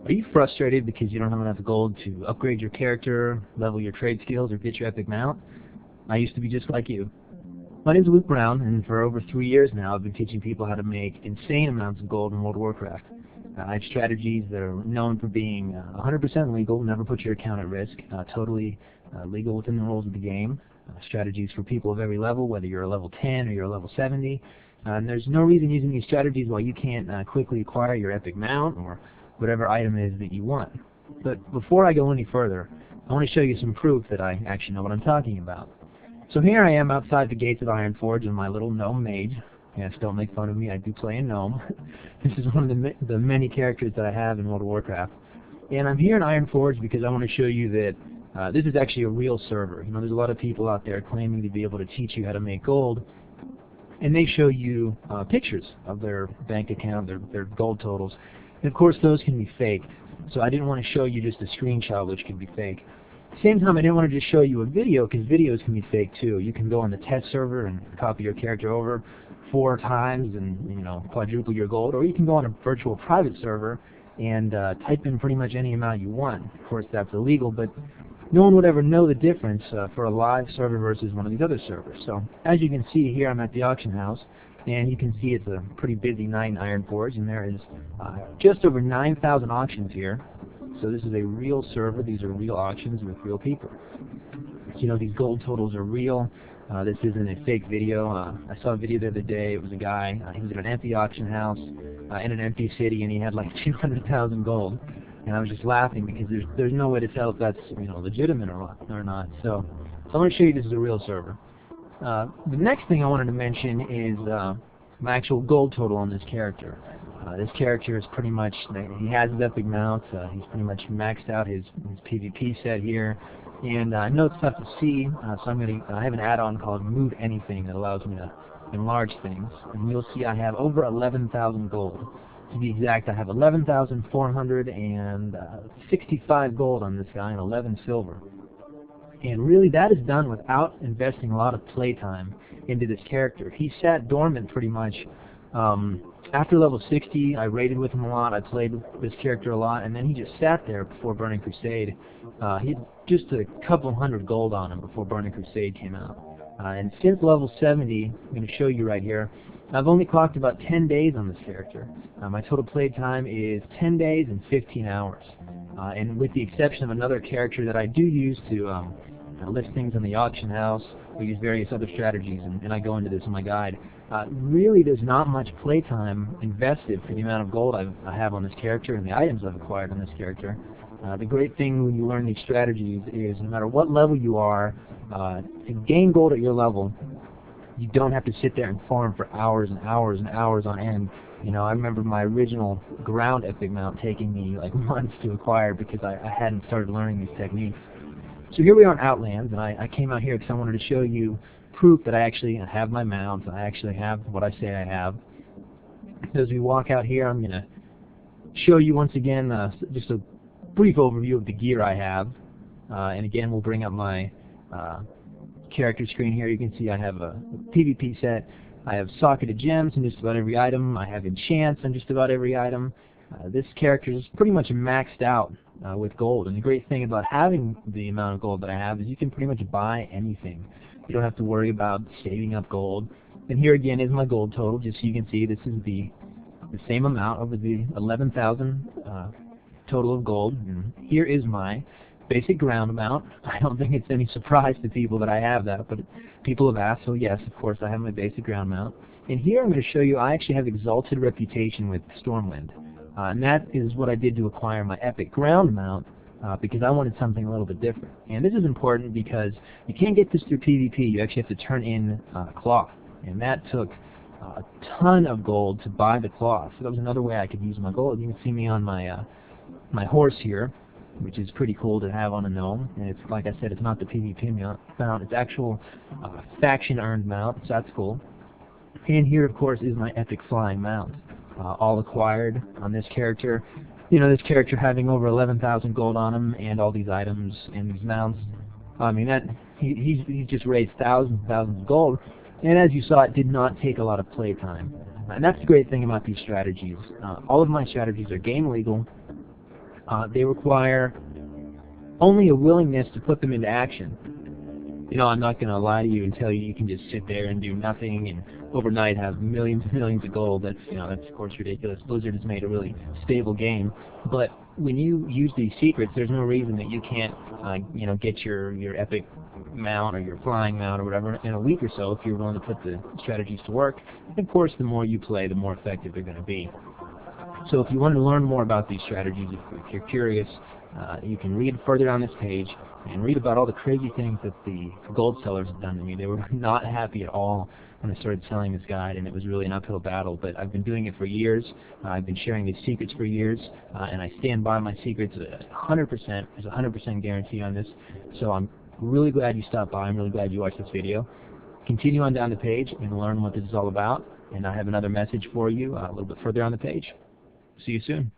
Are you frustrated because you don't have enough gold to upgrade your character, level your trade skills, or get your epic mount? I used to be just like you. My name is Luke Brown, and for over 3 years now I've been teaching people how to make insane amounts of gold in World of Warcraft. I have strategies that are known for being 100% legal, never put your account at risk, totally legal within the rules of the game. Strategies for people of every level, whether you're a level 10 or you're a level 70. And there's no reason using these strategies while you can't quickly acquire your epic mount or whatever item is that you want. But before I go any further, I want to show you some proof that I actually know what I'm talking about. So here I am outside the gates of Ironforge in my little gnome mage. Yes, don't make fun of me, I do play a gnome. This is one of the many characters that I have in World of Warcraft. And I'm here in Ironforge because I want to show you that this is actually a real server. You know, there's a lot of people out there claiming to be able to teach you how to make gold, and they show you pictures of their bank account, their gold totals. And of course those can be fake. So I didn't want to show you just a screenshot which can be fake. At the same time, I didn't want to just show you a video because videos can be fake too. You can go on the test server and copy your character over 4 times and, you know, quadruple your gold, or you can go on a virtual private server and type in pretty much any amount you want. Of course that's illegal, but no one would ever know the difference for a live server versus one of these other servers. So as you can see here, I'm at the auction house, and you can see it's a pretty busy night in Ironforge, and there is just over 9,000 auctions here. So this is a real server. These are real auctions with real people. You know, these gold totals are real. This isn't a fake video. I saw a video the other day. It was a guy. He was at an empty auction house in an empty city, and he had like 200,000 gold. And I was just laughing because there's no way to tell if that's, you know, legitimate or not. So I want to show you this is a real server. The next thing I wanted to mention is my actual gold total on this character. This character is pretty much, he has his epic mount, he's pretty much maxed out his PvP set here, and I know it's tough to see, so I have an add-on called Move Anything that allows me to enlarge things, and you'll see I have over 11,000 gold. To be exact, I have 11,465 gold on this guy and 11 silver. And really that is done without investing a lot of playtime into this character. He sat dormant pretty much. After level 60, I raided with him a lot, I played with this character a lot, and then he just sat there before Burning Crusade. He had just a couple hundred gold on him before Burning Crusade came out. And since level 70, I'm going to show you right here, I've only clocked about 10 days on this character. My total play time is 10 days and 15 hours. And with the exception of another character that I do use to list things in the auction house, we use various other strategies, and I go into this in my guide. Really, there's not much playtime invested for the amount of gold I have on this character and the items I've acquired on this character. The great thing when you learn these strategies is no matter what level you are, to gain gold at your level, you don't have to sit there and farm for hours and hours and hours on end. You know, I remember my original ground epic mount taking me like months to acquire because I hadn't started learning these techniques. So here we are in Outlands, and I came out here because I wanted to show you proof that I actually have my mount, I actually have what I say I have. So as we walk out here, I'm going to show you once again just a brief overview of the gear I have. And again, we'll bring up my character screen here. You can see I have a PvP set. I have socketed gems in just about every item. I have enchants on just about every item. This character is pretty much maxed out with gold. And the great thing about having the amount of gold that I have is you can pretty much buy anything. You don't have to worry about saving up gold. And here again is my gold total, just so you can see this is the same amount over the 11,000 total of gold. And here is my basic ground amount. I don't think it's any surprise to people that I have that, but people have asked, so yes, of course I have my basic ground amount. And here I'm going to show you I actually have Exalted Reputation with Stormwind. And that is what I did to acquire my epic ground mount because I wanted something a little bit different. And this is important because you can't get this through PvP. You actually have to turn in cloth. And that took a ton of gold to buy the cloth. So that was another way I could use my gold. You can see me on my my horse here, which is pretty cool to have on a gnome. And it's, like I said, it's not the PvP mount. It's actual faction earned mount, so that's cool. And here, of course, is my epic flying mount. All acquired on this character. You know, this character having over 11,000 gold on him and all these items and these mounts. I mean, that he's just raised thousands and thousands of gold. And as you saw, it did not take a lot of playtime. And that's the great thing about these strategies. All of my strategies are game legal. They require only a willingness to put them into action. You know, I'm not going to lie to you and tell you you can just sit there and do nothing and overnight have millions and millions of gold. That's, you know, that's of course ridiculous. Blizzard has made a really stable game, but when you use these secrets, there's no reason that you can't, you know, get your epic mount or your flying mount or whatever in a week or so if you're willing to put the strategies to work. And of course, the more you play, the more effective they're going to be. So if you want to learn more about these strategies, if you're curious, you can read further down this page and read about all the crazy things that the gold sellers have done to me. They were not happy at all when I started selling this guide, and it was really an uphill battle, but I've been doing it for years. I've been sharing these secrets for years, and I stand by my secrets 100%. There's a 100% guarantee on this, so I'm really glad you stopped by. I'm really glad you watched this video. Continue on down the page and learn what this is all about, and I have another message for you a little bit further on the page. See you soon.